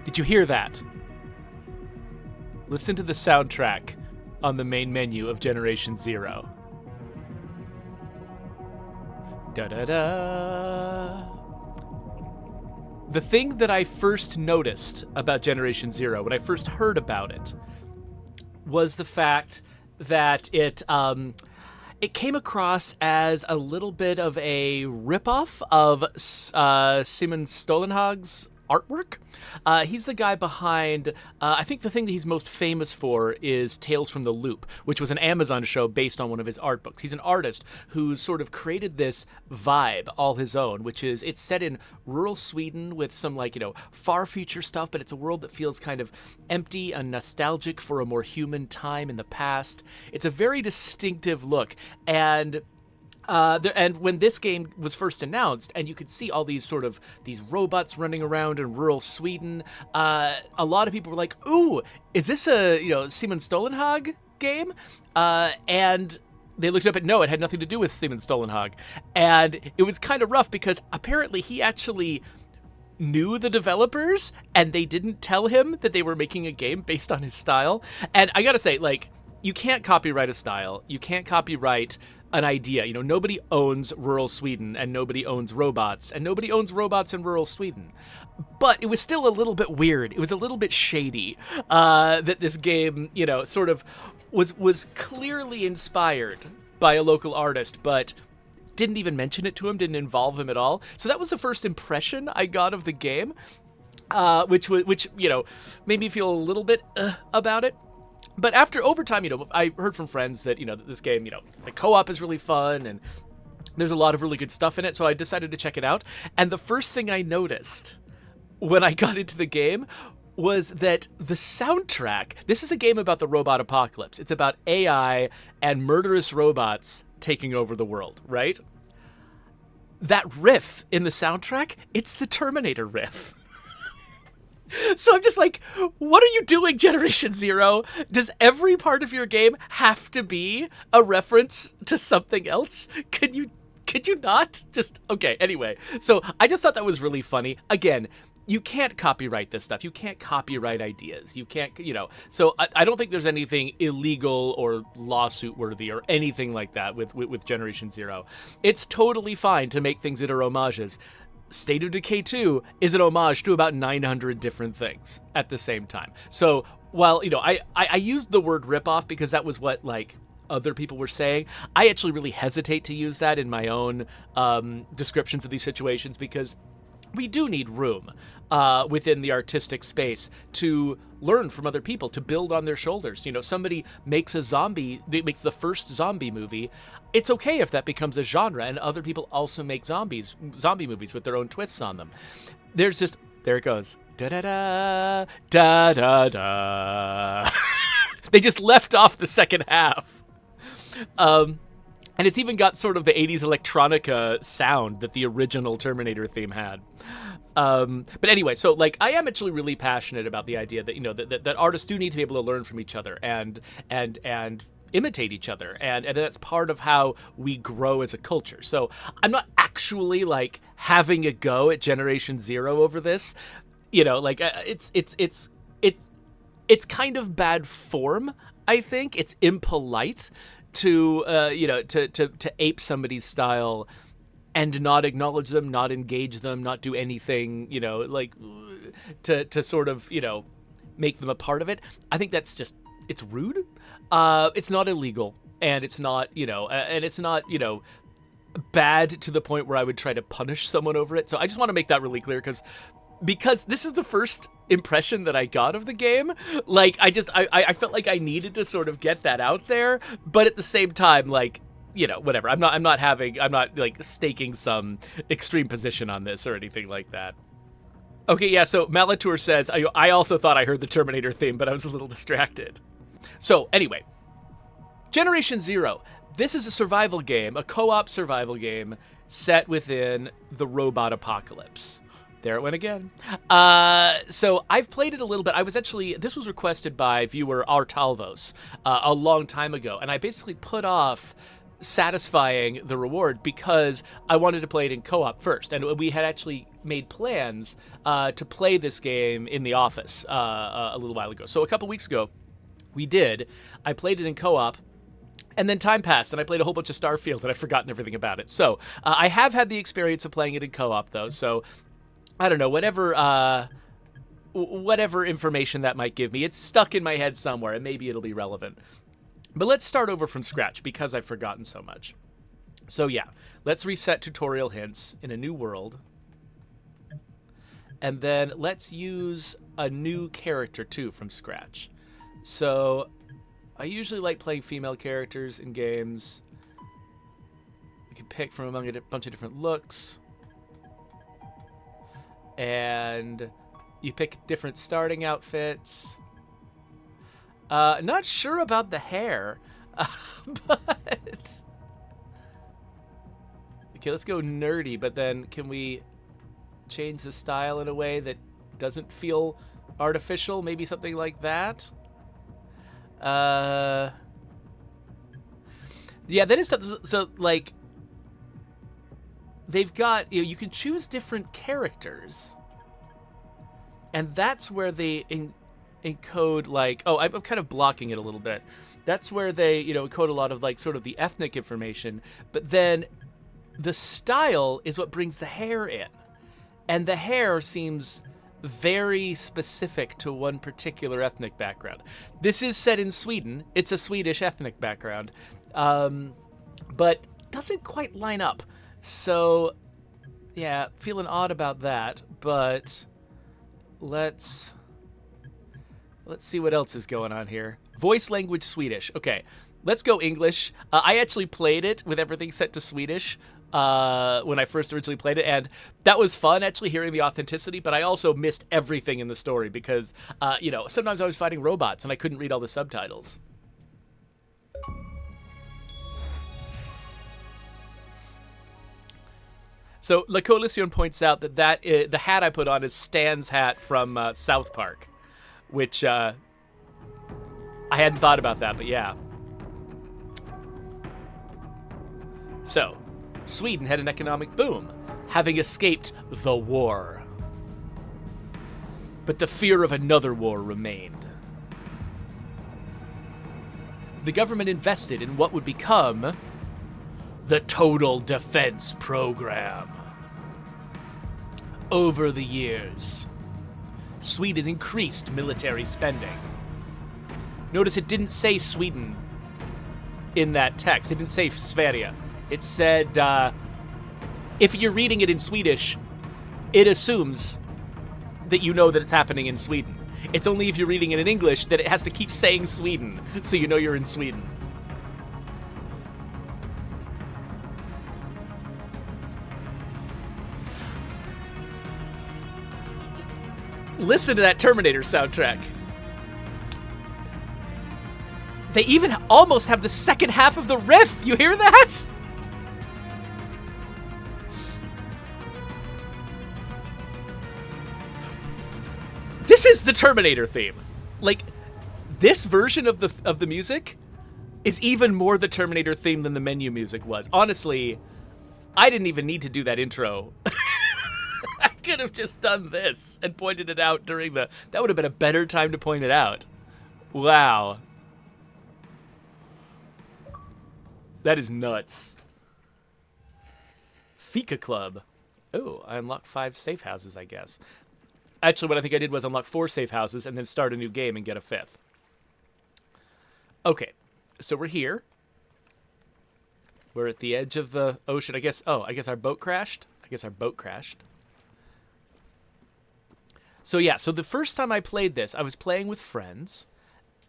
Did you hear that? Listen to the soundtrack on the main menu of Generation Zero. Da-da-da. The thing that I first noticed about Generation Zero, when I first heard about it, was the fact that it came across as a little bit of a ripoff of Simon Stålenhag's artwork. He's the guy behind, I think the thing that he's most famous for is Tales from the Loop, which was an Amazon show based on one of his art books. He's an artist who's sort of created this vibe all his own, which is, it's set in rural Sweden with some far future stuff, but it's a world that feels kind of empty and nostalgic for a more human time in the past. It's a very distinctive look, and when this game was first announced, and you could see all these robots running around in rural Sweden, a lot of people were like, "Ooh, is this a Simon Stålenhag game?" And they looked up, and no, it had nothing to do with Simon Stålenhag, and it was kind of rough because apparently he actually knew the developers, and they didn't tell him that they were making a game based on his style. And I gotta say, you can't copyright a style, you can't copyright an idea. Nobody owns rural Sweden, and nobody owns robots, and nobody owns robots in rural Sweden. But it was still a little bit weird. It was a little bit shady that this game, sort of was clearly inspired by a local artist, but didn't even mention it to him, didn't involve him at all. So that was the first impression I got of the game, which made me feel a little bit about it. But over time, I heard from friends that, that this game, the co-op is really fun and there's a lot of really good stuff in it. So I decided to check it out. And the first thing I noticed when I got into the game was that the soundtrack, this is a game about the robot apocalypse. It's about AI and murderous robots taking over the world, right? That riff in the soundtrack, it's the Terminator riff. So I'm just like, what are you doing, Generation Zero? Does every part of your game have to be a reference to something else? Could you not? Okay, anyway. So I just thought that was really funny. Again, you can't copyright this stuff. You can't copyright ideas. You can't, So I don't think there's anything illegal or lawsuit worthy or anything like that with Generation Zero. It's totally fine to make things that are homages. State of Decay 2 is an homage to about 900 different things at the same time. So while, I used the word ripoff because that was what, other people were saying, I actually really hesitate to use that in my own descriptions of these situations because we do need room within the artistic space to learn from other people, to build on their shoulders. Somebody makes the first zombie movie. It's okay if that becomes a genre, and other people also make zombie movies with their own twists on them. There it goes. Da-da-da, da-da-da. They just left off the second half. And it's even got sort of the 80s electronica sound that the original Terminator theme had. But anyway, so I am actually really passionate about the idea that that artists do need to be able to learn from each other and imitate each other, and that's part of how we grow as a culture. So I'm not actually having a go at Generation Zero over this. It's kind of bad form. I think it's impolite to ape somebody's style and not acknowledge them, not engage them, not do anything, to sort of, make them a part of it. I think that's just, it's rude. It's not illegal, and it's not, bad to the point where I would try to punish someone over it. So I just want to make that really clear because this is the first impression that I got of the game. I felt like I needed to sort of get that out there, but at the same time, whatever. I'm not staking some extreme position on this or anything like that. Okay, yeah, so Malatour says, I also thought I heard the Terminator theme, but I was a little distracted. So, anyway, Generation Zero. This is a survival game, a co-op survival game set within the robot apocalypse. There it went again. So I've played it a little bit. This was requested by viewer Artalvos a long time ago, and I basically put off satisfying the reward because I wanted to play it in co-op first, and we had actually made plans to play this game in the office a little while ago. So a couple weeks ago, we did. I played it in co-op, and then time passed, and I played a whole bunch of Starfield, and I've forgotten everything about it. So I have had the experience of playing it in co-op, though. So I don't know, whatever information that might give me, it's stuck in my head somewhere, and maybe it'll be relevant. But let's start over from scratch because I've forgotten so much. So yeah, let's reset tutorial hints in a new world. And then let's use a new character too from scratch. So I usually like playing female characters in games. We can pick from among a bunch of different looks. And you pick different starting outfits. Not sure about the hair, but... Okay, let's go nerdy, but then can we change the style in a way that doesn't feel artificial? Maybe something like that? Yeah, that is stuff. So, like, they've got, you can choose different characters, and that's where they encode, like, oh, I'm kind of blocking it a little bit. That's where they, encode a lot of, like, sort of the ethnic information, but then the style is what brings the hair in. And the hair seems very specific to one particular ethnic background. This is set in Sweden. It's a Swedish ethnic background, but doesn't quite line up. So, yeah, feeling odd about that, but let's see what else is going on here. Voice language Swedish. Okay, let's go English. I actually played it with everything set to Swedish when I first originally played it, and that was fun, actually, hearing the authenticity, but I also missed everything in the story because, sometimes I was fighting robots and I couldn't read all the subtitles. So, La Coalition points out that the hat I put on is Stan's hat from South Park, which I hadn't thought about that, but yeah. So, Sweden had an economic boom, having escaped the war. But the fear of another war remained. The government invested in what would become the Total Defense Program. Over the years, Sweden increased military spending. Notice it didn't say Sweden in that text. It didn't say Sverige. It said, if you're reading it in Swedish, it assumes that you know that it's happening in Sweden. It's only if you're reading it in English that it has to keep saying Sweden, so you know you're in Sweden. Listen to that Terminator soundtrack. They even almost have the second half of the riff. You hear that? This is the Terminator theme. Like, this version of the music is even more the Terminator theme than the menu music was. Honestly, I didn't even need to do that intro. I could have just done this and pointed it out during that would have been a better time to point it out. Wow. That is nuts. Fika Club. Oh, I unlocked 5 safe houses, I guess. Actually, what I think I did was unlock 4 safe houses and then start a new game and get a 5th. Okay, so we're here. We're at the edge of the ocean. I guess our boat crashed. So yeah, so the first time I played this, I was playing with friends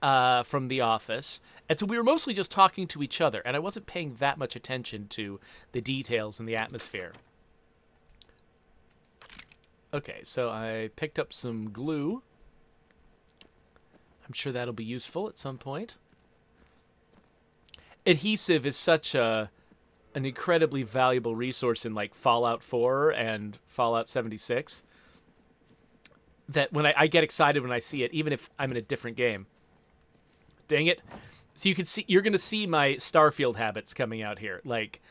from the office. And so we were mostly just talking to each other, and I wasn't paying that much attention to the details and the atmosphere. Okay, so I picked up some glue. I'm sure that'll be useful at some point. Adhesive is such an incredibly valuable resource in like Fallout 4 and Fallout 76 that when I get excited when I see it, even if I'm in a different game. Dang it. So you're gonna see my Starfield habits coming out here. Like,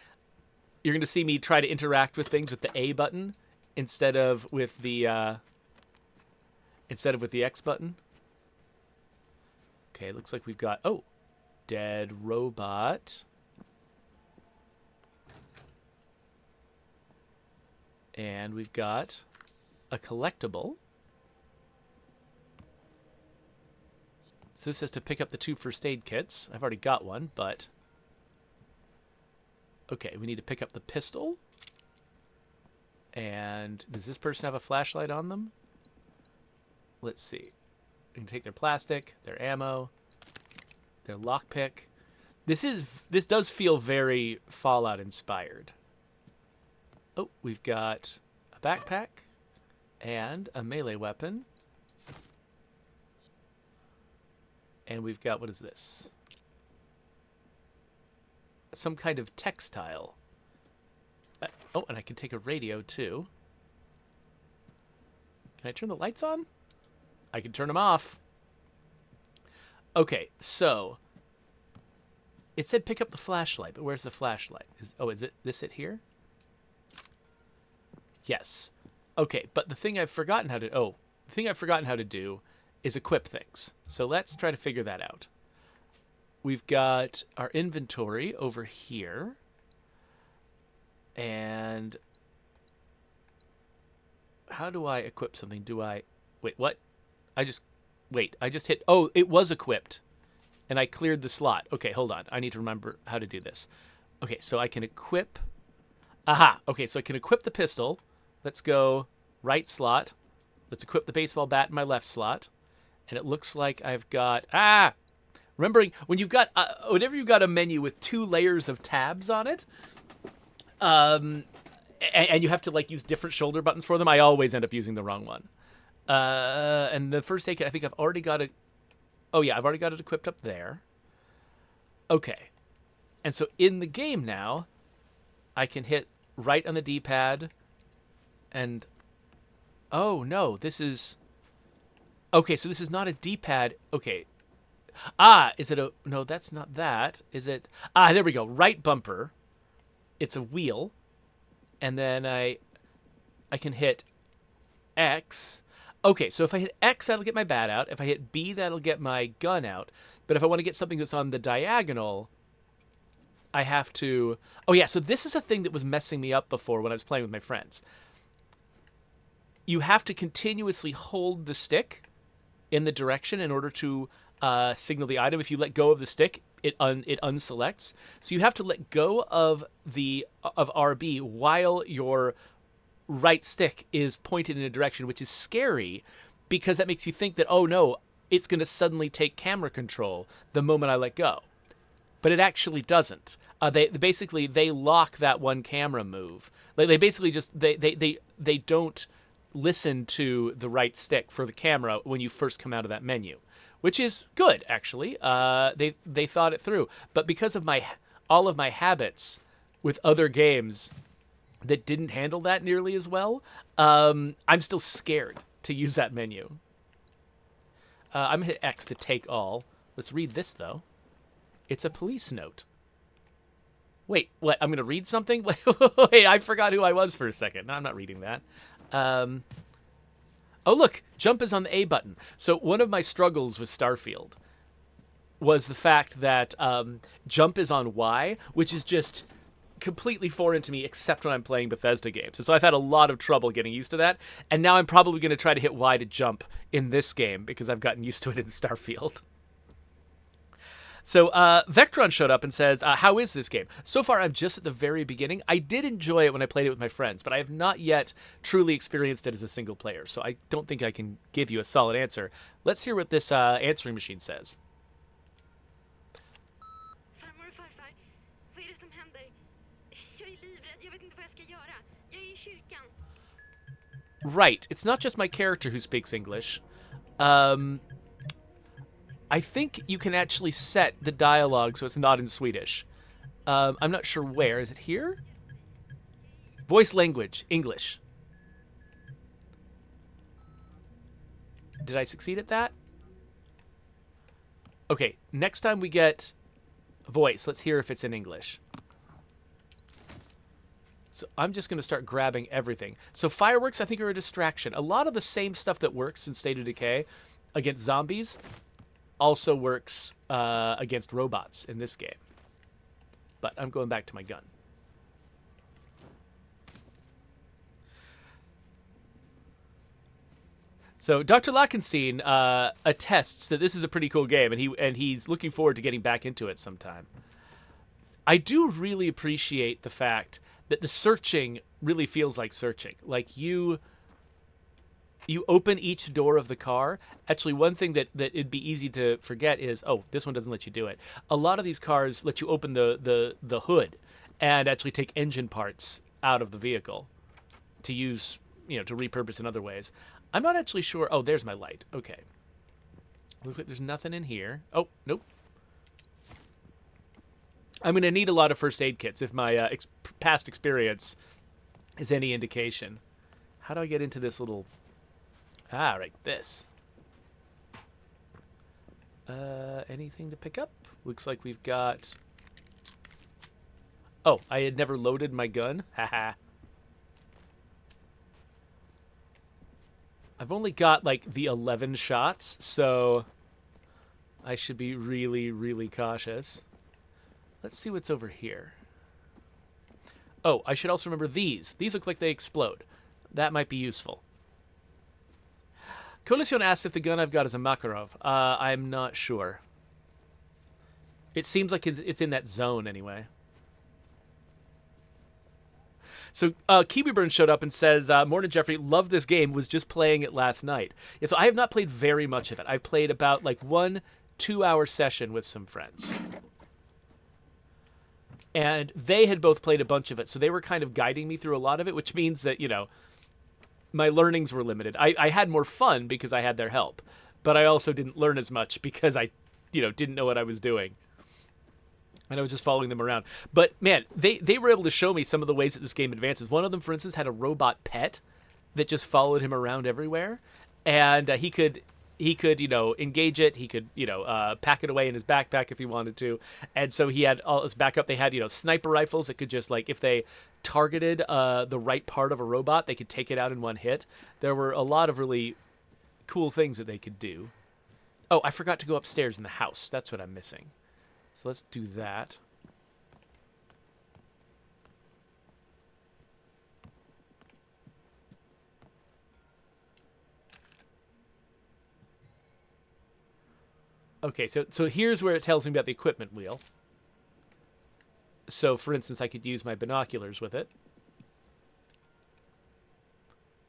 you're gonna see me try to interact with things with the A button instead of with the X button. Okay, looks like we've got dead robot. And we've got a collectible. So this says to pick up the 2 first aid kits. I've already got one, but... Okay, we need to pick up the pistol. And does this person have a flashlight on them? Let's see. We can take their plastic, their ammo, their lockpick. This does feel very Fallout inspired. Oh, we've got a backpack and a melee weapon. And we've got, what is this? Some kind of textile. And I can take a radio too. Can I turn the lights on? I can turn them off. Okay, so it said pick up the flashlight, but where's the flashlight? Is it here? Yes. Okay, but the thing I've forgotten how to do is equip things. So let's try to figure that out. We've got our inventory over here. And how do I equip something? Wait, what? I just hit, it was equipped. And I cleared the slot. Okay, hold on. I need to remember how to do this. Okay, so I can equip. Aha. Okay, so I can equip the pistol. Let's go right slot. Let's equip the baseball bat in my left slot. And it looks like I've got... Remembering, when you've got... whenever you've got a menu with 2 layers of tabs on it, and you have to, like, use different shoulder buttons for them, I always end up using the wrong one. And the first aid kit, I think I've already got it... Oh, yeah, I've already got it equipped up there. Okay. And so in the game now, I can hit right on the D-pad... And, oh, no, this is, okay, so this is not a D-pad. Okay. Is it no, that's not that. Is it, there we go. Right bumper. It's a wheel. And then I can hit X. Okay, so if I hit X, that'll get my bat out. If I hit B, that'll get my gun out. But if I want to get something that's on the diagonal, I have to, oh yeah, so this is a thing that was messing me up before when I was playing with my friends. You have to continuously hold the stick in the direction in order to signal the item. If you let go of the stick, it unselects. So you have to let go of RB while your right stick is pointed in a direction, which is scary because that makes you think that, oh no, it's going to suddenly take camera control the moment I let go. But it actually doesn't. They lock that one camera move. Like they basically just they don't listen to the right stick for the camera when you first come out of that menu, which is good, actually. They thought it through. But because of all of my habits with other games that didn't handle that nearly as well, I'm still scared to use that menu. I'm going to hit X to take all. Let's read this, though. It's a police note. Wait, what? I'm going to read something? Wait, I forgot who I was for a second. No, I'm not reading that. Oh, look, jump is on the A button. So one of my struggles with Starfield was the fact that jump is on Y, which is just completely foreign to me except when I'm playing Bethesda games. And so I've had a lot of trouble getting used to that. And now I'm probably going to try to hit Y to jump in this game because I've gotten used to it in Starfield. So Vectron showed up and says, how is this game? So far, I'm just at the very beginning. I did enjoy it when I played it with my friends, but I have not yet truly experienced it as a single player, so I don't think I can give you a solid answer. Let's hear what this answering machine says. Farmor och farfar, vad är det som händer? Jag är livrädd, jag vet inte vad jag ska göra. Jag är i kyrkan. Right, it's not just my character who speaks English. I think you can actually set the dialogue so it's not in Swedish. I'm not sure where. Is it here? Voice language, English. Did I succeed at that? Okay, next time we get voice, let's hear if it's in English. So I'm just going to start grabbing everything. So fireworks, I think, are a distraction. A lot of the same stuff that works in State of Decay against zombies also works against robots in this game. But I'm going back to my gun. So Dr. Lachenstein attests that this is a pretty cool game, and he's looking forward to getting back into it sometime. I do really appreciate the fact that the searching really feels like searching. Like you open each door of the car. Actually, one thing that it'd be easy to forget is, oh, this one doesn't let you do it. A lot of these cars let you open the hood and actually take engine parts out of the vehicle to use, to repurpose in other ways. I'm not actually sure. Oh, there's my light. Okay. Looks like there's nothing in here. Oh, nope. I'm going to need a lot of first aid kits if my past experience is any indication. How do I get into this little... Ah, right, this. Anything to pick up? Looks like we've got... Oh, I had never loaded my gun. Haha. I've only got, like, the 11 shots, so I should be really, really cautious. Let's see what's over here. Oh, I should also remember these. These look like they explode. That might be useful. Coalition asks if the gun I've got is a Makarov. I'm not sure. It seems like it's in that zone anyway. So Kiwiburn showed up and says, Morning, Jeffrey, love this game, was just playing it last night. Yeah, so I have not played very much of it. I played about like 1-2 hour session with some friends. And they had both played a bunch of it, so they were kind of guiding me through a lot of it, which means that, my learnings were limited. I had more fun because I had their help, but I also didn't learn as much because I, didn't know what I was doing. And I was just following them around. But, man, they were able to show me some of the ways that this game advances. One of them, for instance, had a robot pet that just followed him around everywhere. And he could engage it. He could, pack it away in his backpack if he wanted to. And so he had all his backup. They had, sniper rifles that could just, like, if they targeted the right part of a robot, they could take it out in one hit. There were a lot of really cool things that they could do. Oh, I forgot to go upstairs in the house. That's what I'm missing. So let's do that. Okay, so here's where it tells me about the equipment wheel. So, for instance, I could use my binoculars with it.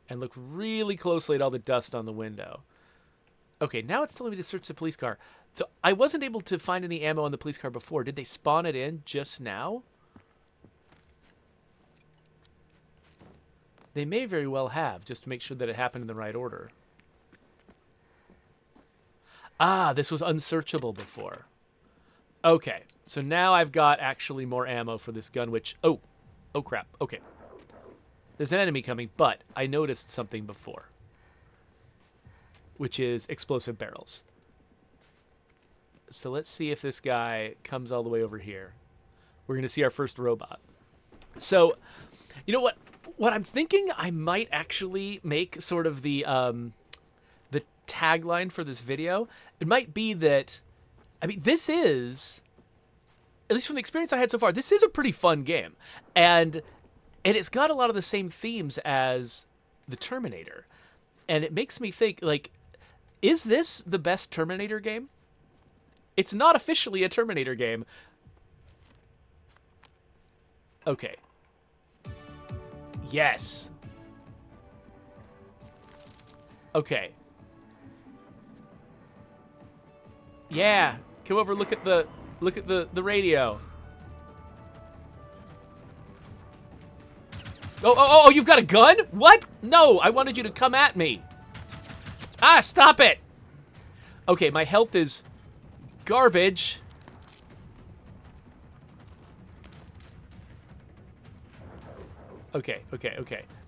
And look really closely at all the dust on the window. Okay, now it's telling me to search the police car. So I wasn't able to find any ammo on the police car before. Did they spawn it in just now? They may very well have, just to make sure that it happened in the right order. Ah, this was unsearchable before. Okay, so now I've got actually more ammo for this gun, which... Oh crap. Okay. There's an enemy coming, but I noticed something before, which is explosive barrels. So let's see if this guy comes all the way over here. We're going to see our first robot. So, you know what? What I'm thinking I might actually make sort of the tagline for this video. It might be that, this is, at least from the experience I had so far, this is a pretty fun game. And it's got a lot of the same themes as the Terminator. And it makes me think, like, is this the best Terminator game? It's not officially a Terminator game. Okay. Yes. Okay. Yeah. Come over, look at the radio. Oh, you've got a gun? What? No, I wanted you to come at me. Ah, stop it. Okay, my health is garbage. Okay.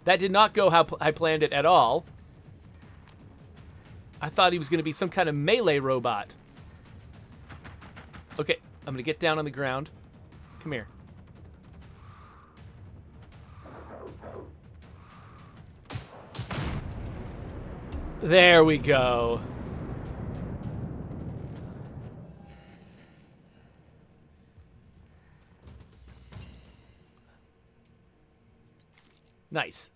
That did not go how I planned it at all. I thought he was going to be some kind of melee robot. Okay, I'm gonna get down on the ground. Come here. There we go. Nice.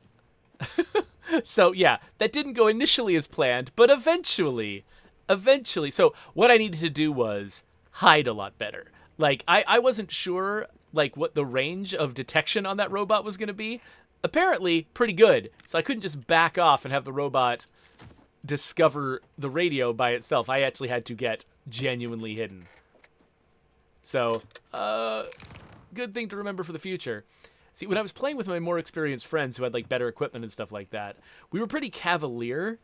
So, yeah, that didn't go initially as planned, but eventually. So, what I needed to do was hide a lot better. Like, I wasn't sure, like, what the range of detection on that robot was going to be. Apparently, pretty good. So, I couldn't just back off and have the robot discover the radio by itself. I actually had to get genuinely hidden. So, good thing to remember for the future. See, when I was playing with my more experienced friends who had, like, better equipment and stuff like that, we were pretty cavalier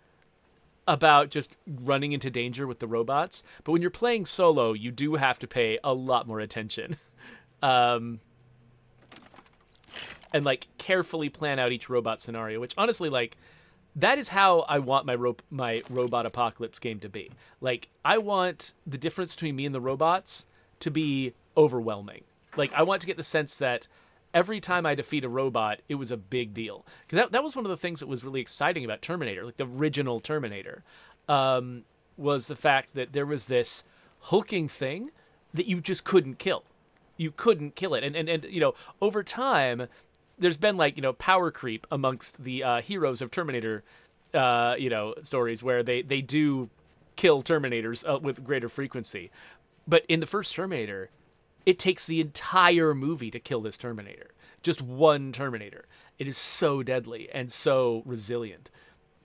about just running into danger with the robots. But when you're playing solo, you do have to pay a lot more attention. And, like, carefully plan out each robot scenario, which, honestly, like, that is how I want my robot apocalypse game to be. Like, I want the difference between me and the robots to be overwhelming. Like, I want to get the sense that every time I defeat a robot, it was a big deal. Because that was one of the things that was really exciting about Terminator, like the original Terminator, was the fact that there was this hulking thing that you just couldn't kill. You couldn't kill it. And you know, over time, there's been, like, you know, power creep amongst the heroes of Terminator, you know, stories where they do kill Terminators with greater frequency. But in the first Terminator, it takes the entire movie to kill this Terminator. Just one Terminator. It is so deadly and so resilient.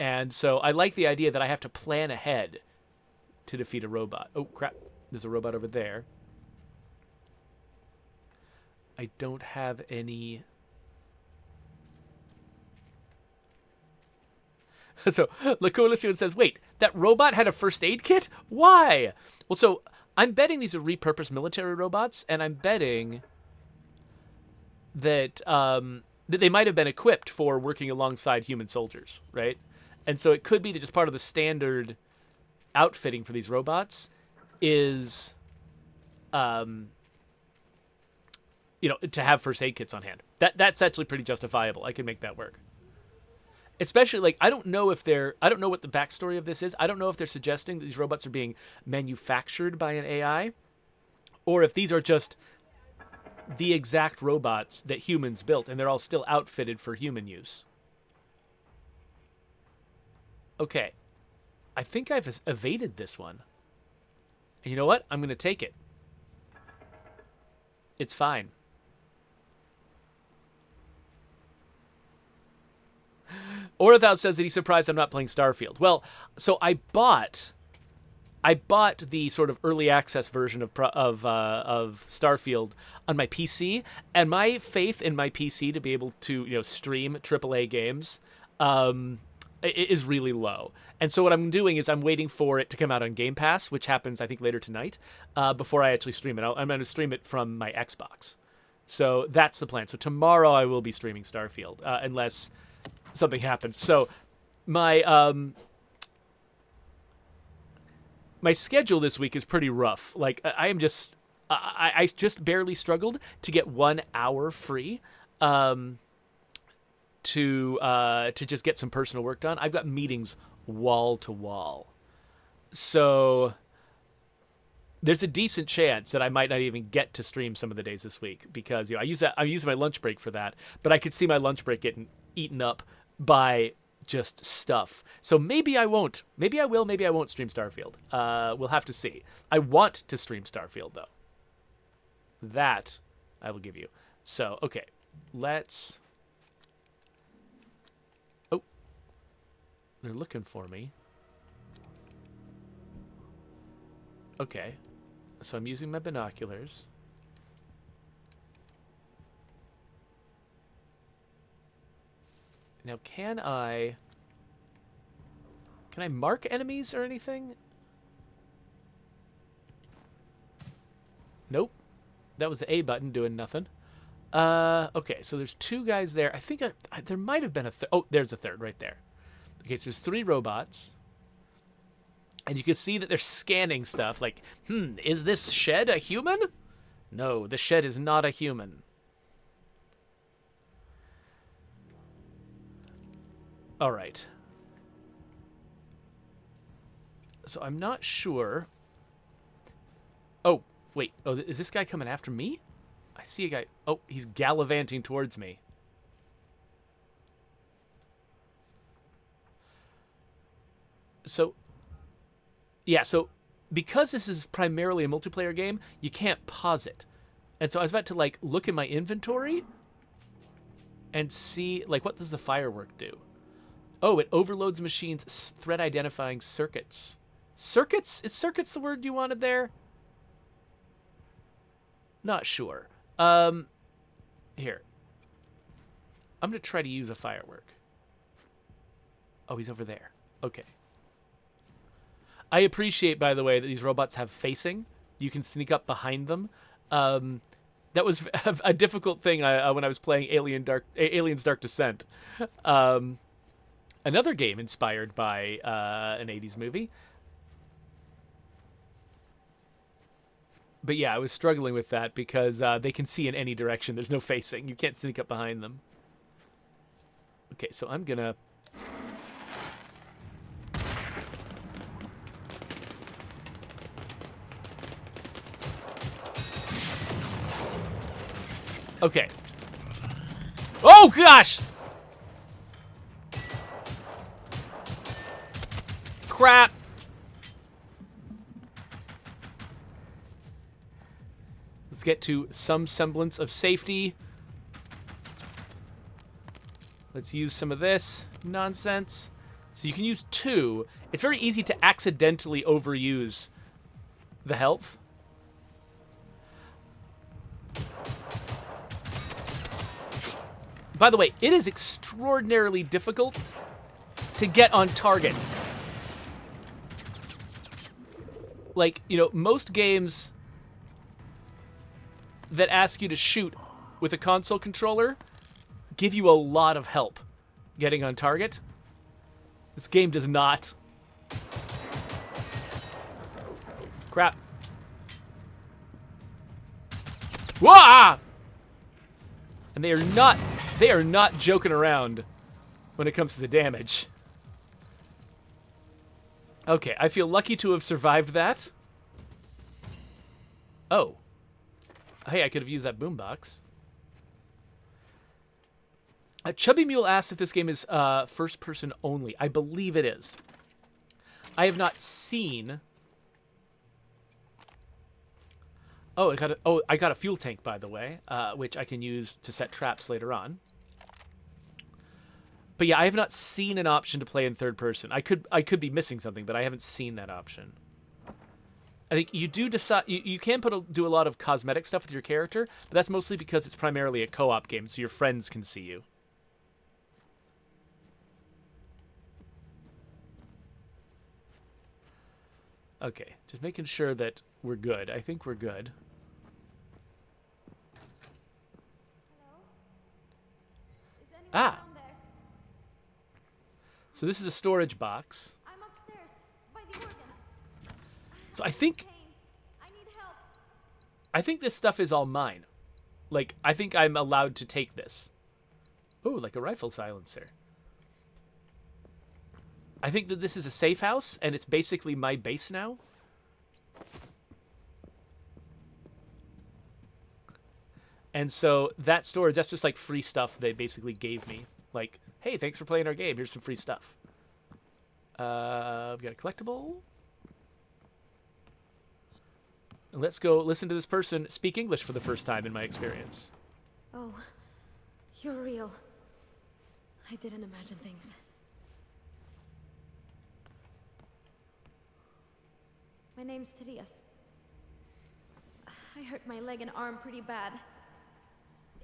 And so I like the idea that I have to plan ahead to defeat a robot. Oh, crap. There's a robot over there. I don't have any... So, La Coalition says, wait, that robot had a first aid kit? Why? Well, so... I'm betting these are repurposed military robots, and I'm betting that that they might have been equipped for working alongside human soldiers, right? And so it could be that just part of the standard outfitting for these robots is, you know, to have first aid kits on hand. That's actually pretty justifiable. I can make that work. Especially, like, I don't know what the backstory of this is. I don't know if they're suggesting that these robots are being manufactured by an AI, or if these are just the exact robots that humans built, and they're all still outfitted for human use. Okay. I think I've evaded this one. And you know what? I'm going to take it. It's fine. Orathout says that he's surprised I'm not playing Starfield. Well, so I bought the sort of early access version of Starfield on my PC, and my faith in my PC to be able to, you know, stream AAA games is really low. And so what I'm doing is I'm waiting for it to come out on Game Pass, which happens I think later tonight, before I actually stream it. I'm going to stream it from my Xbox. So that's the plan. So tomorrow I will be streaming Starfield, unless something happens. So my my schedule this week is pretty rough. Like, I just barely struggled to get 1 hour free to just get some personal work done. I've got meetings wall to wall. So there's a decent chance that I might not even get to stream some of the days this week, because, you know, I use my lunch break for that, but I could see my lunch break getting eaten up by just stuff. So maybe I won't. Maybe I will. Maybe I won't stream Starfield. We'll have to see. I want to stream Starfield, though. That I will give you. So, okay. Let's... Oh. They're looking for me. Okay. So I'm using my binoculars. Now, can I mark enemies or anything? Nope. That was the A button doing nothing. Okay, so there's 2 guys there. I think there might have been a third. Oh, there's a third right there. Okay, so there's 3 robots. And you can see that they're scanning stuff like, is this shed a human? No, the shed is not a human. All right. So I'm not sure. Oh, wait. Oh, is this guy coming after me? I see a guy. Oh, he's gallivanting towards me. So, yeah, so because this is primarily a multiplayer game, you can't pause it. And so I was about to, like, look in my inventory and see, like, what does the firework do? Oh, it overloads machines' threat identifying circuits. Circuits? Is circuits the word you wanted there? Not sure. Here. I'm going to try to use a firework. Oh, he's over there. Okay. I appreciate, by the way, that these robots have facing. You can sneak up behind them. That was a difficult thing when I was playing Aliens Dark Descent. Another game inspired by an 80s movie. But yeah, I was struggling with that because they can see in any direction. There's no facing. You can't sneak up behind them. Okay, so I'm gonna... Okay. Oh, gosh! Crap! Let's get to some semblance of safety. Let's use some of this nonsense. So you can use 2. It's very easy to accidentally overuse the health. By the way, it is extraordinarily difficult to get on target. Like, you know, most games that ask you to shoot with a console controller give you a lot of help getting on target. This game does not. Crap. Wah! And they are not joking around when it comes to the damage. Okay, I feel lucky to have survived that. Oh. Hey, I could have used that boombox. Chubby Mule asks if this game is first person only. I believe it is. I have not seen... Oh, I got a fuel tank, by the way, which I can use to set traps later on. But yeah, I have not seen an option to play in third person. I could be missing something, but I haven't seen that option. I think you do decide you can do a lot of cosmetic stuff with your character, but that's mostly because it's primarily a co-op game, so your friends can see you. Okay, just making sure that we're good. I think we're good. Hello? Is anyone Ah. down there? So this is a storage box. I'm upstairs by the organ. So I think Pain. I need help. I think this stuff is all mine. Like, I think I'm allowed to take this. Ooh, like a rifle silencer. I think that this is a safe house, and it's basically my base now. And so that storage, that's just like free stuff they basically gave me. Like, hey, thanks for playing our game. Here's some free stuff. We got a collectible. And let's go listen to this person speak English for the first time in my experience. Oh, you're real. I didn't imagine things. My name's Therese. I hurt my leg and arm pretty bad.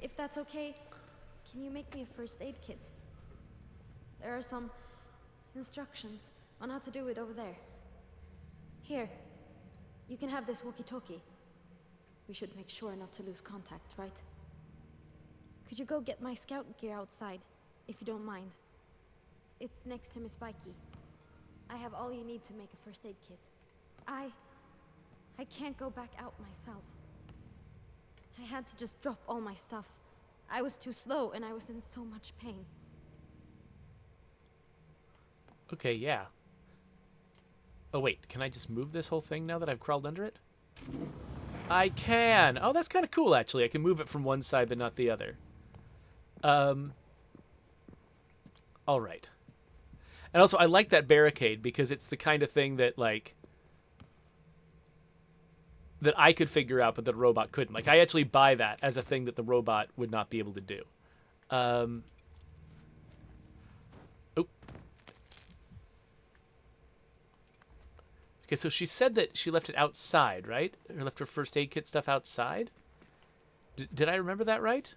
If that's okay, can you make me a first aid kit? There are some instructions on how to do it over there. Here, you can have this walkie-talkie. We should make sure not to lose contact, right? Could you go get my scout gear outside, if you don't mind? It's next to Miss Spikey. I have all you need to make a first aid kit. I can't go back out myself. I had to just drop all my stuff. I was too slow and I was in so much pain. Okay, yeah. Oh, wait. Can I just move this whole thing now that I've crawled under it? I can! Oh, that's kind of cool, actually. I can move it from one side but not the other. All right. And also, I like that barricade because it's the kind of thing that, like, that I could figure out, but that a robot couldn't. Like, I actually buy that as a thing that the robot would not be able to do. Oh. Okay, so she said that she left it outside, right? Or left her first aid kit stuff outside? Did I remember that right?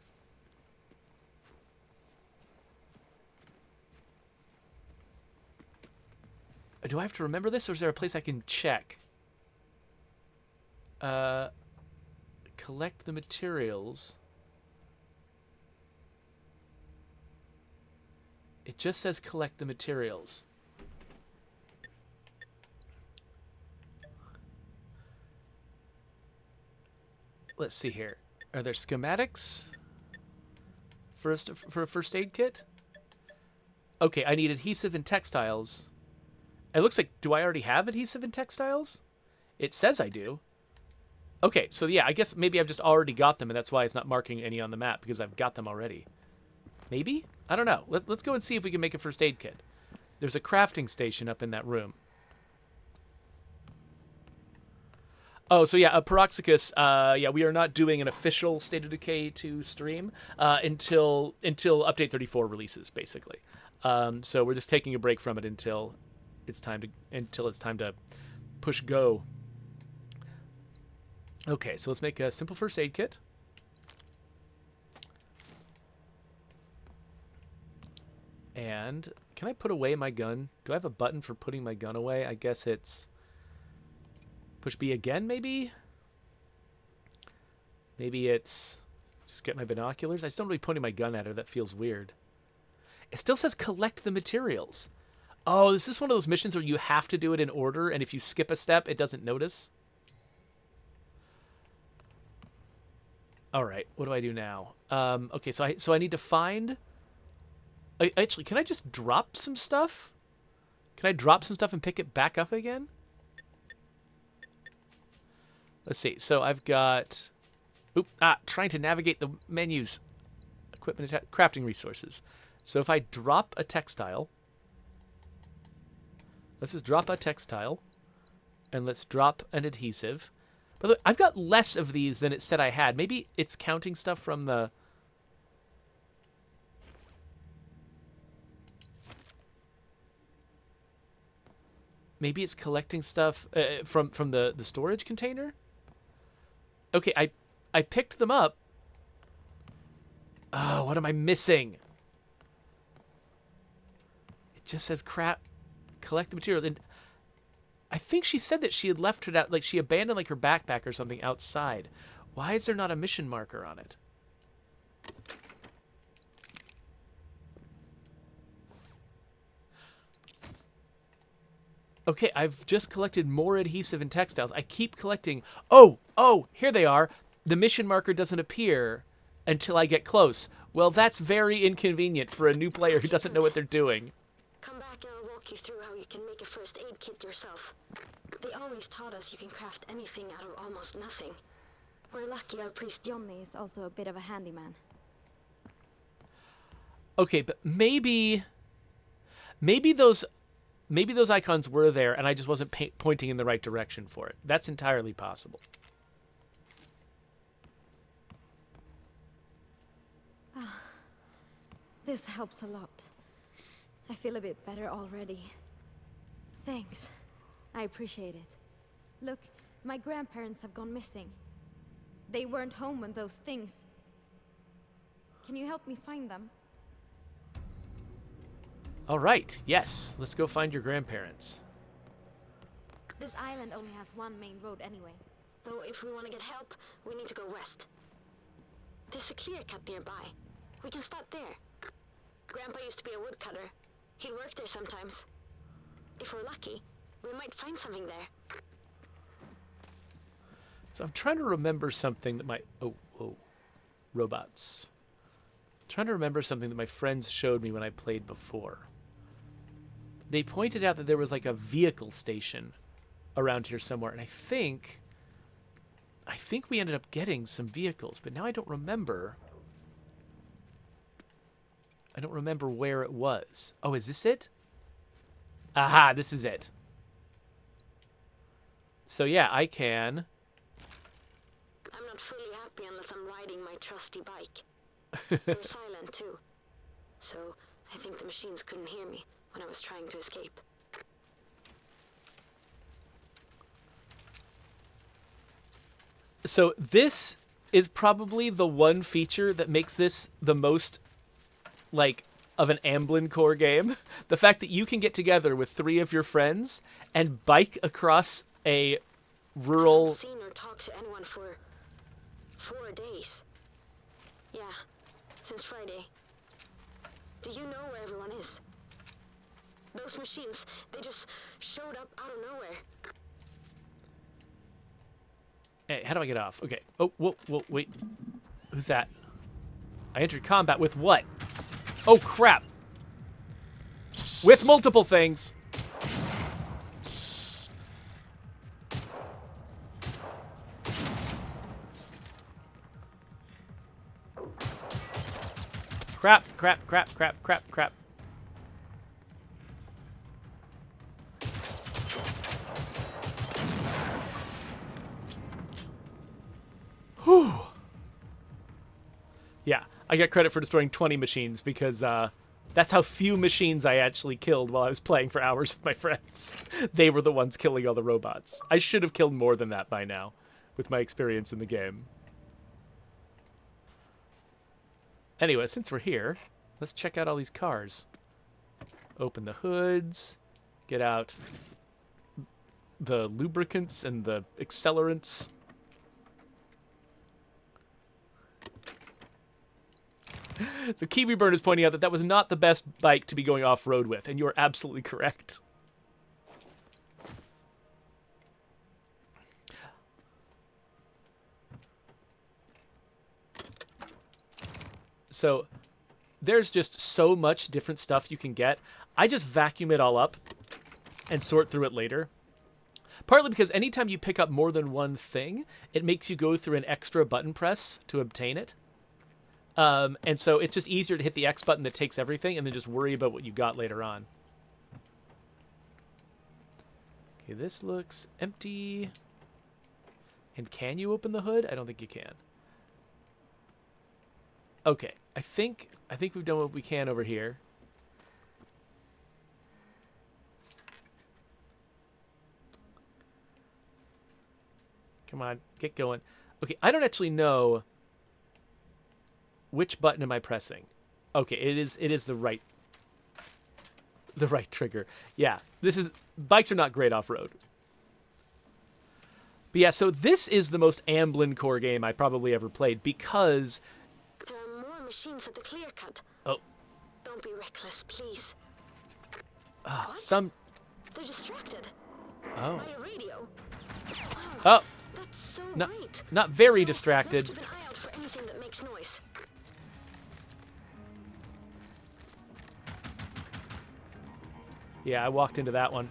Do I have to remember this, or is there a place I can check? Collect the materials. It just says collect the materials. Let's see here. Are there schematics for a first aid kit? Okay, I need adhesive and textiles. It looks like, do I already have adhesive and textiles? It says I do. Okay, so yeah, I guess maybe I've just already got them, and that's why it's not marking any on the map, because I've got them already. Maybe? I don't know. Let's go and see if we can make a first aid kit. There's a crafting station up in that room. Oh, so yeah, Peroxicus, yeah, we are not doing an official State of Decay 2 stream until Update 34 releases, basically. So we're just taking a break from it until it's time to push go. Okay, so let's make a simple first aid kit. And can I put away my gun? Do I have a button for putting my gun away? I guess it's push B again, maybe? Maybe it's just get my binoculars. I just don't really pointing my gun at her. That feels weird. It still says collect the materials. Oh, is this one of those missions where you have to do it in order, and if you skip a step, it doesn't notice? All right, what do I do now? Okay, so I need to find... Actually, can I just drop some stuff? Can I drop some stuff and pick it back up again? Let's see. So I've got... trying to navigate the menus. Equipment, crafting resources. So if I drop a textile... Let's just drop a textile. And let's drop an adhesive. By the way, I've got less of these than it said I had. Maybe it's counting stuff from the... Maybe it's collecting stuff from the storage container? Okay, I picked them up. Oh, what am I missing? It just says crap. Collect the material. And I think she said that she had left it out, like she abandoned like her backpack or something outside. Why is there not a mission marker on it? Okay, I've just collected more adhesive and textiles. I keep collecting. Oh, here they are. The mission marker doesn't appear until I get close. Well, that's very inconvenient for a new player who doesn't know what they're doing. Come back and I'll walk you through how you can make a first aid kit yourself. They always taught us you can craft anything out of almost nothing. We're lucky our priest Johnny is also a bit of a handyman. Okay, but maybe those icons were there and I just wasn't pointing in the right direction for it. That's entirely possible. This helps a lot. I feel a bit better already. Thanks. I appreciate it. Look, my grandparents have gone missing. They weren't home when those things... Can you help me find them? All right, yes. Let's go find your grandparents. This island only has one main road anyway. So if we want to get help, we need to go west. There's a clear cut nearby. We can start there. Grandpa used to be a woodcutter. He'd work there sometimes. If we're lucky, we might find something there. So I'm trying to remember something that robots. I'm trying to remember something that my friends showed me when I played before. They pointed out that there was like a vehicle station around here somewhere, and I think we ended up getting some vehicles, but now I don't remember. I don't remember where it was. Oh, is this it? Aha, this is it. So yeah, I can... I'm not fully happy unless I'm riding my trusty bike. They're silent too. So I think the machines couldn't hear me when I was trying to escape. So this is probably the one feature that makes this the most, like, of an Amblin Core game. The fact that you can get together with 3 of your friends and bike across a rural... I haven't seen or talked to anyone for 4 days. Yeah, since Friday. Do you know where everyone is? Those machines, they just showed up out of nowhere. Hey, how do I get off? Okay. Oh, whoa, wait. Who's that? I entered combat with what? Oh, crap. With multiple things. Crap. Whew. Yeah, I get credit for destroying 20 machines because that's how few machines I actually killed while I was playing for hours with my friends. They were the ones killing all the robots. I should have killed more than that by now with my experience in the game. Anyway, since we're here, let's check out all these cars. Open the hoods, get out the lubricants and the accelerants. So Kiwi Burn is pointing out that was not the best bike to be going off-road with, and you are absolutely correct. So there's just so much different stuff you can get. I just vacuum it all up and sort through it later. Partly because anytime you pick up more than one thing, it makes you go through an extra button press to obtain it. And so it's just easier to hit the X button that takes everything and then just worry about what you got later on. Okay, this looks empty. And can you open the hood? I don't think you can. Okay, I think we've done what we can over here. Come on, get going. Okay, I don't actually know which button am I pressing. Okay, it is the right trigger. Yeah, bikes are not great off-road. But yeah, so this is the most Amblin Core game I probably ever played because there are more machines at the clear cut. Oh. Don't be reckless, please. What? They're distracted. Oh. By a radio. Oh. That's so right. Not very distracted. Let's keep an eye out for anything that makes noise. Yeah, I walked into that one.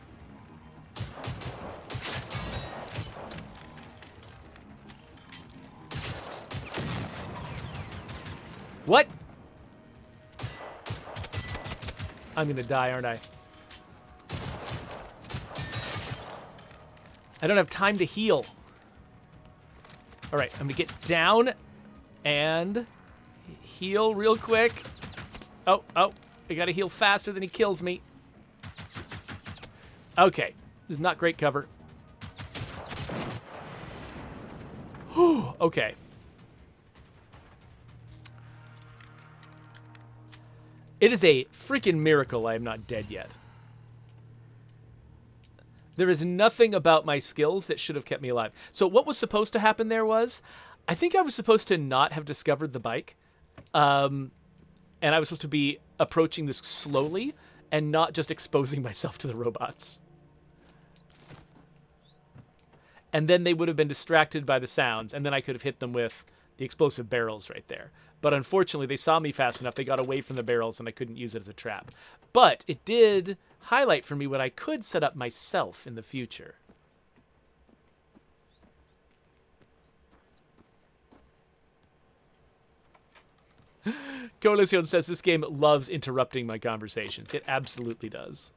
What? I'm gonna die, aren't I? I don't have time to heal. All right, I'm gonna get down and heal real quick. Oh, I gotta heal faster than he kills me. Okay, this is not great cover. Whew, okay. It is a freaking miracle I am not dead yet. There is nothing about my skills that should have kept me alive. So what was supposed to happen there was, I think I was supposed to not have discovered the bike. And I was supposed to be approaching this slowly and not just exposing myself to the robots. And then they would have been distracted by the sounds, and then I could have hit them with the explosive barrels right there. But unfortunately, they saw me fast enough, they got away from the barrels, and I couldn't use it as a trap. But it did highlight for me what I could set up myself in the future. Coalition says this game loves interrupting my conversations. It absolutely does.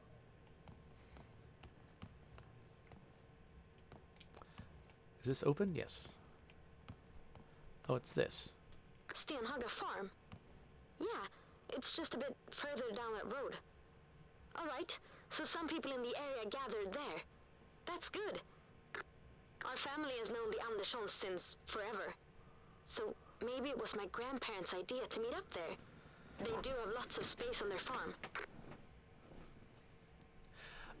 Is this open? Yes. Oh, it's this. Stenhaga Farm? Yeah, it's just a bit further down that road. Alright, so some people in the area gathered there. That's good. Our family has known the Anderssons since forever. So maybe it was my grandparents' idea to meet up there. They do have lots of space on their farm.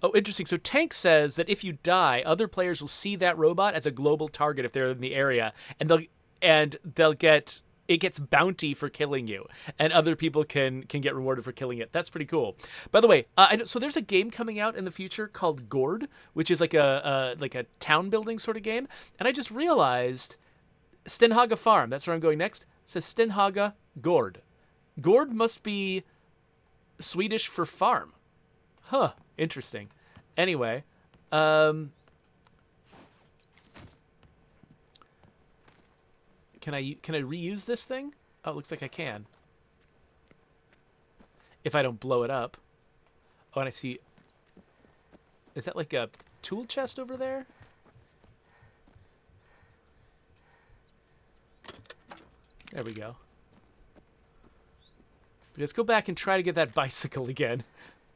Oh, interesting. So Tank says that if you die, other players will see that robot as a global target if they're in the area, and they'll get it gets bounty for killing you, and other people can get rewarded for killing it. That's pretty cool. By the way, so there's a game coming out in the future called Gord, which is like a town building sort of game, and I just realized Stenhaga Farm. That's where I'm going next. It says Stenhaga Gord. Gord must be Swedish for farm. Huh. Interesting. Anyway, can I reuse this thing? Oh, it looks like I can. If I don't blow it up. Oh, and I see. Is that like a tool chest over there? There we go. Let's go back and try to get that bicycle again.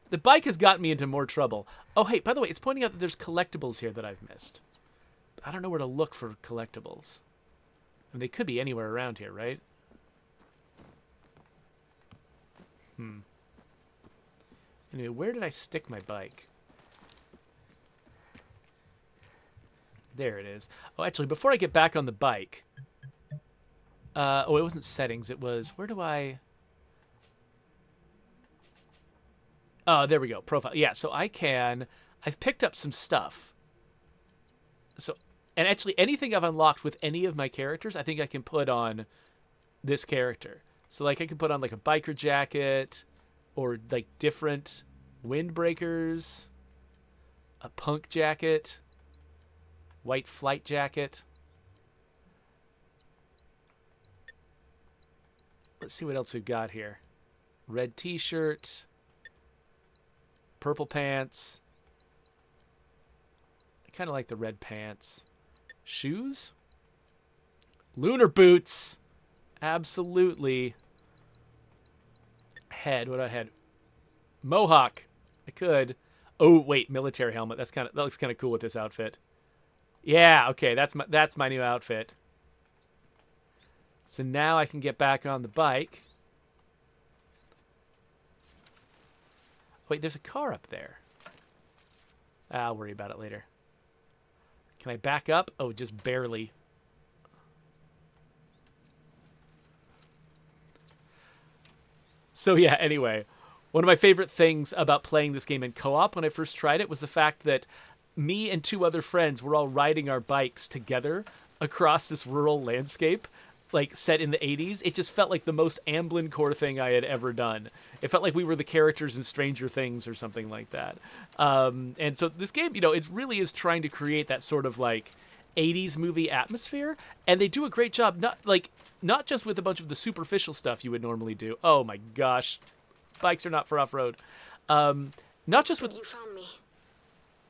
The bike has gotten me into more trouble. Oh, hey, by the way, it's pointing out that there's collectibles here that I've missed. I don't know where to look for collectibles. I mean, they could be anywhere around here, right? Anyway, where did I stick my bike? There it is. Oh, actually, before I get back on the bike... oh, it wasn't settings. It was... Where do I... Oh, there we go. Profile. Yeah, so I've picked up some stuff. So, and actually anything I've unlocked with any of my characters, I think I can put on this character. So like I can put on like a biker jacket or like different windbreakers, a punk jacket, white flight jacket. Let's see what else we've got here. Red t-shirt. Purple pants. I kind of like the red pants. Shoes? Lunar boots. Absolutely. Head. What about head? Mohawk. I could. Oh, wait. Military helmet. That looks kind of cool with this outfit. Yeah, okay. That's my new outfit. So now I can get back on the bike. Wait, there's a car up there. I'll worry about it later. Can I back up? Oh, just barely. So yeah, anyway. One of my favorite things about playing this game in co-op when I first tried it was the fact that me and two other friends were all riding our bikes together across this rural landscape, like set in the 80s. It just felt like the most Amblin Core thing I had ever done. It felt like we were the characters in Stranger Things or something like that. And so this game, it really is trying to create that sort of like 80s movie atmosphere, and they do a great job. Not just with a bunch of the superficial stuff you would normally do. Oh my gosh, bikes are not for off-road. Not just with You found me.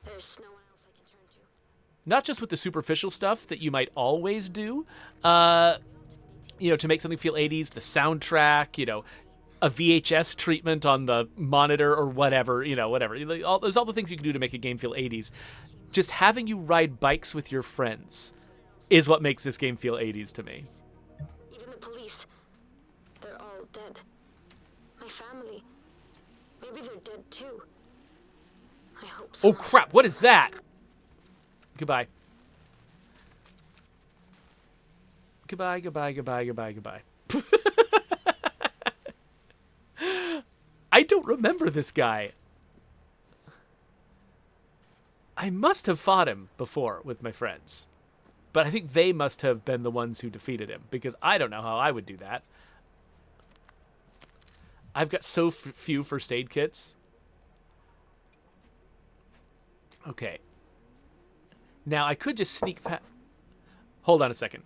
There's no one else I can turn to. Not just with the superficial stuff that you might always do. To make something feel 80s, the soundtrack, a VHS treatment on the monitor or whatever, whatever. There's all the things you can do to make a game feel 80s. Just having you ride bikes with your friends is what makes this game feel 80s to me. Even the police, they're all dead. My family, maybe they're dead too. I hope so. Oh crap, what is that? Goodbye. Goodbye, goodbye, goodbye, goodbye, goodbye. I don't remember this guy. I must have fought him before with my friends. But I think they must have been the ones who defeated him, because I don't know how I would do that. I've got so few first aid kits. Okay. Now, I could just sneak past... Hold on a second.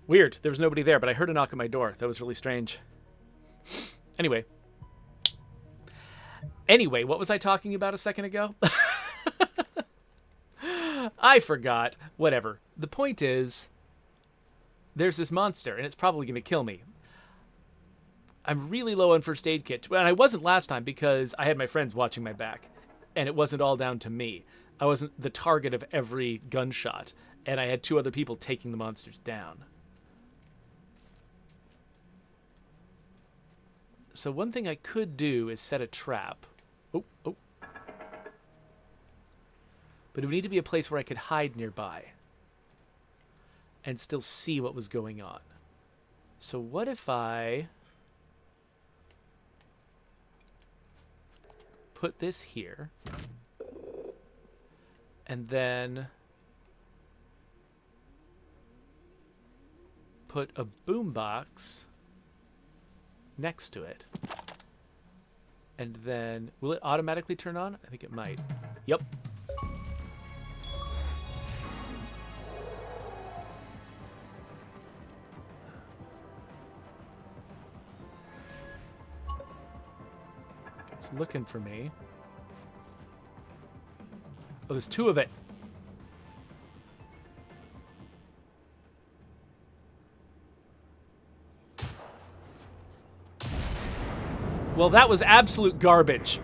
Weird. There was nobody there, but I heard a knock on my door. That was really strange. Anyway, what was I talking about a second ago? I forgot. Whatever. The point is, there's this monster, and it's probably going to kill me. I'm really low on first aid kit. And I wasn't last time because I had my friends watching my back, and it wasn't all down to me. I wasn't the target of every gunshot, and I had 2 other people taking the monsters down. So one thing I could do is set a trap. Oh. But it would need to be a place where I could hide nearby and still see what was going on. So what if I put this here and then put a boombox next to it. And then, will it automatically turn on? I think it might. Yep. It's looking for me. Oh, there's 2 of it. Well, that was absolute garbage.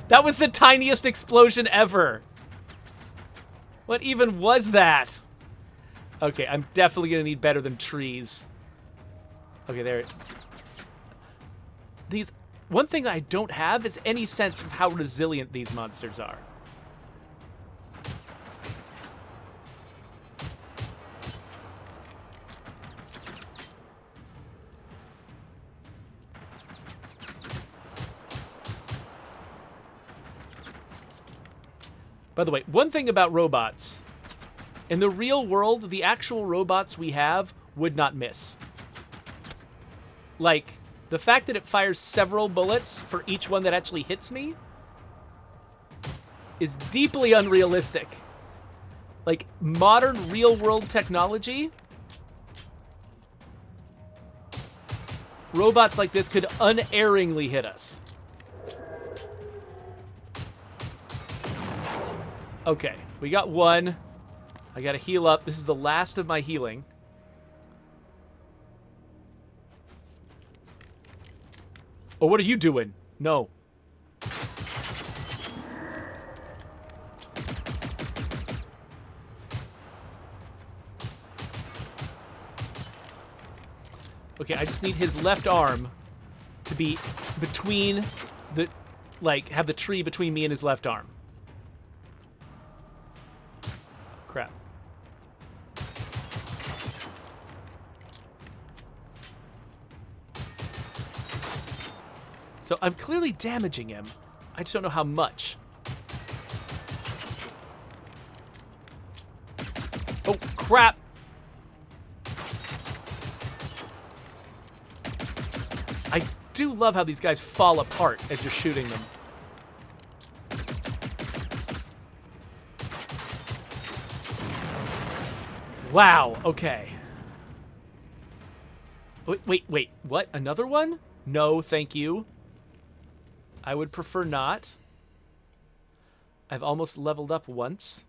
That was the tiniest explosion ever. What even was that? Okay, I'm definitely going to need better than trees. Okay, there. One thing I don't have is any sense of how resilient these monsters are. By the way, one thing about robots. In the real world, the actual robots we have would not miss. Like, the fact that it fires several bullets for each one that actually hits me is deeply unrealistic. Like, modern real-world technology, robots like this could unerringly hit us. Okay, we got 1. I gotta heal up. This is the last of my healing. Oh, what are you doing? No. Okay, I just need his left arm to be between the... Like, have the tree between me and his left arm. Crap. So I'm clearly damaging him. I just don't know how much. Oh, crap. I do love how these guys fall apart as you're shooting them. Wow, okay. Wait. What? Another one? No, thank you. I would prefer not. I've almost leveled up once.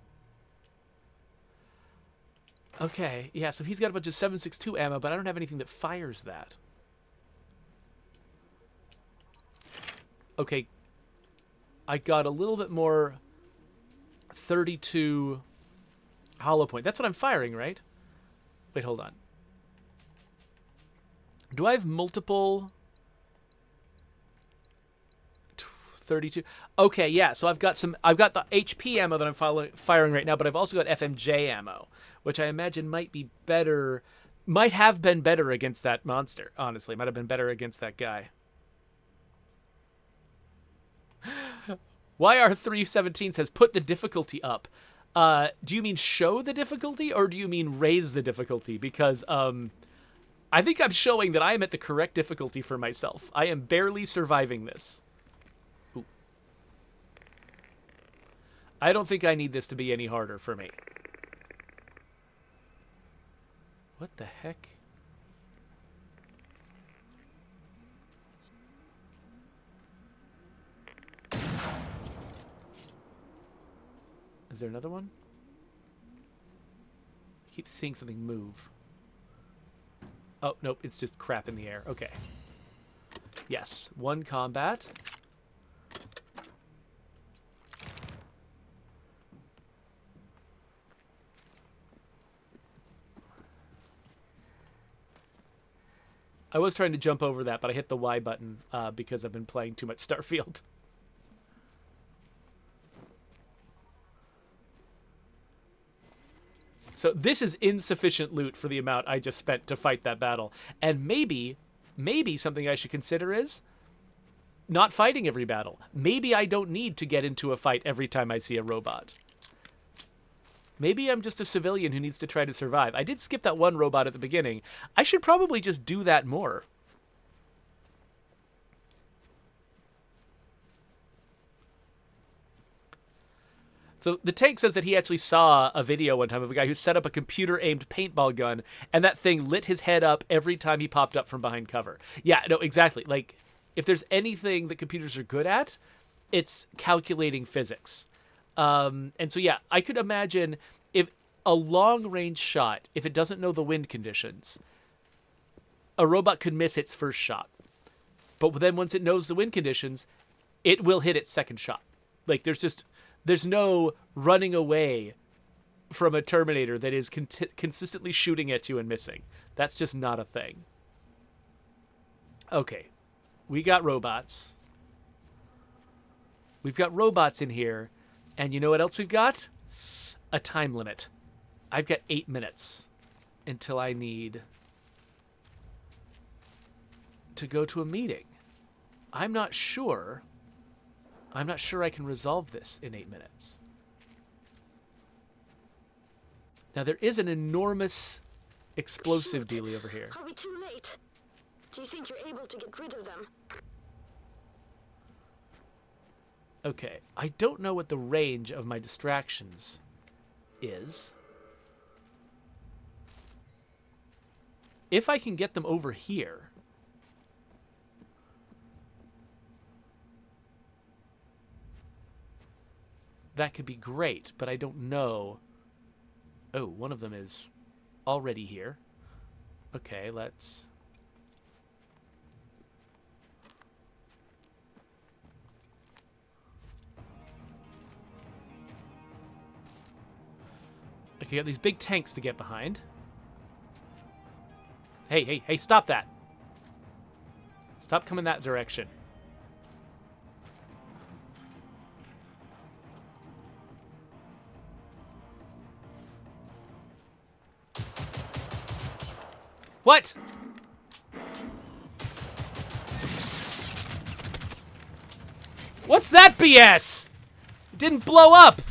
Okay, yeah, so he's got a bunch of 7.62 ammo, but I don't have anything that fires that. Okay. I got a little bit more 32 hollow point. That's what I'm firing, right? Wait, hold on. Do I have multiple 32? Okay, yeah. So I've got the HP ammo that I'm firing right now, but I've also got FMJ ammo, which I imagine might be better, might have been better against that monster. Honestly, might have been better against that guy. YR317 says, put the difficulty up. Do you mean show the difficulty, or do you mean raise the difficulty? Because I think I'm showing that I am at the correct difficulty for myself. I am barely surviving this. Ooh. I don't think I need this to be any harder for me. What the heck? Is there another one? I keep seeing something move. Oh, nope, it's just crap in the air. Okay. Yes, one combat. I was trying to jump over that, but I hit the Y button because I've been playing too much Starfield. So this is insufficient loot for the amount I just spent to fight that battle. And maybe something I should consider is not fighting every battle. Maybe I don't need to get into a fight every time I see a robot. Maybe I'm just a civilian who needs to try to survive. I did skip that one robot at the beginning. I should probably just do that more. So the tank says that he actually saw a video one time of a guy who set up a computer-aimed paintball gun, and that thing lit his head up every time he popped up from behind cover. Yeah, no, exactly. Like, if there's anything that computers are good at, it's calculating physics. And so, yeah, I could imagine if a long-range shot, if it doesn't know the wind conditions, a robot could miss its first shot. But then once it knows the wind conditions, it will hit its second shot. Like, there's no running away from a Terminator that is consistently shooting at you and missing. That's just not a thing. Okay, we got robots. We've got robots in here. And you know what else we've got? A time limit. I've got 8 minutes until I need to go to a meeting. I'm not sure I can resolve this in 8 minutes. Now, there is an enormous explosive dealie over here. Are we too late? Do you think you're able to get rid of them? Okay, I don't know what the range of my distractions is. If I can get them over here... that could be great, but I don't know. Oh, one of them is already here. Okay, let's... Okay, got these big tanks to get behind. Hey, stop that. Stop coming that direction. What? What's that BS? It didn't blow up.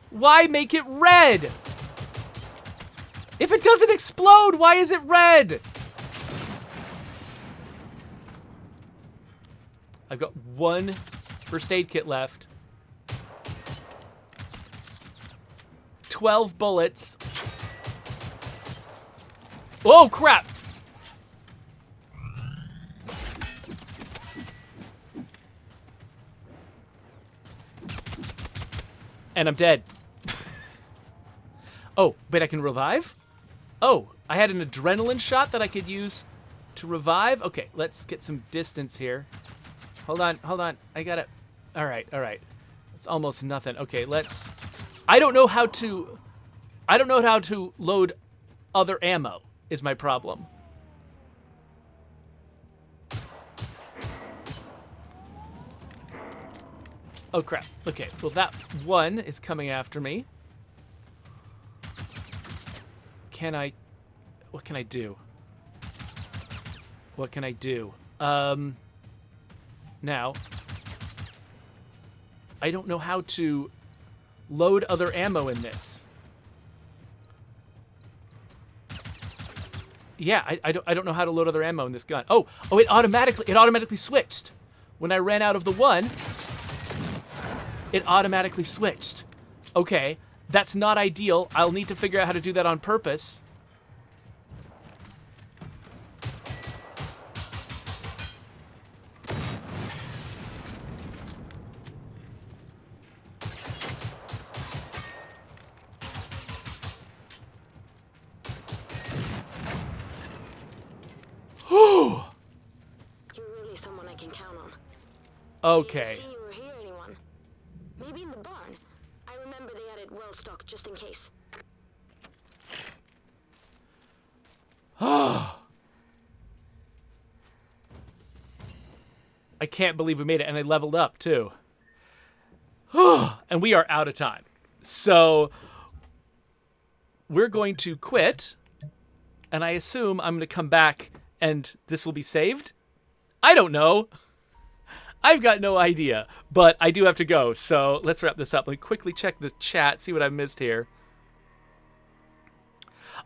Why make it red? If it doesn't explode, why is it red? I've got one first aid kit left. 12 bullets. Oh, crap. And I'm dead. Oh, but I can revive? Oh, I had an adrenaline shot that I could use to revive? Okay, let's get some distance here. Hold on. I got it. All right. It's almost nothing. Okay, let's... I don't know how to load other ammo is my problem. Oh, crap. Okay, well, that one is coming after me. What can I do? What can I do? Now, I don't know how to load other ammo in this. Yeah, I don't know how to load other ammo in this gun. Oh, it automatically switched. When I ran out of the one, it automatically switched. Okay, that's not ideal. I'll need to figure out how to do that on purpose. You're really someone I can count on. Okay. Didn't see you or hear anyone. Maybe in the barn. I remember they had it well stocked just in case. I can't believe we made it, and I leveled up too. And we are out of time. So we're going to quit, and I assume I'm going to come back and this will be saved? I don't know. I've got no idea, but I do have to go, so let's wrap this up. Let me quickly check the chat, see what I missed here.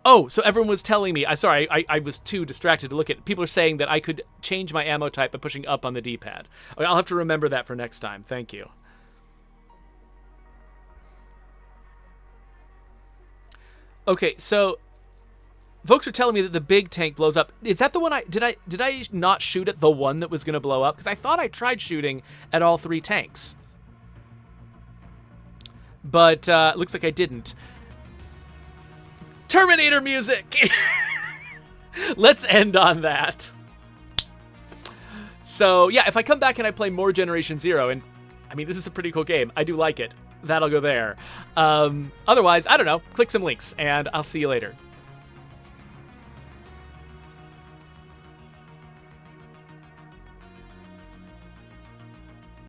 Oh, so everyone was telling me, I was too distracted to look at. People are saying that I could change my ammo type by pushing up on the D-pad. Okay, I'll have to remember that for next time. Thank you. Okay, so folks are telling me that the big tank blows up. Is that the one did I not shoot at the one that was going to blow up? Because I thought I tried shooting at all three tanks. But it looks like I didn't. Terminator music! Let's end on that. So, yeah, if I come back and I play more Generation Zero, and, I mean, this is a pretty cool game. I do like it. That'll go there. Otherwise, I don't know. Click some links, and I'll see you later.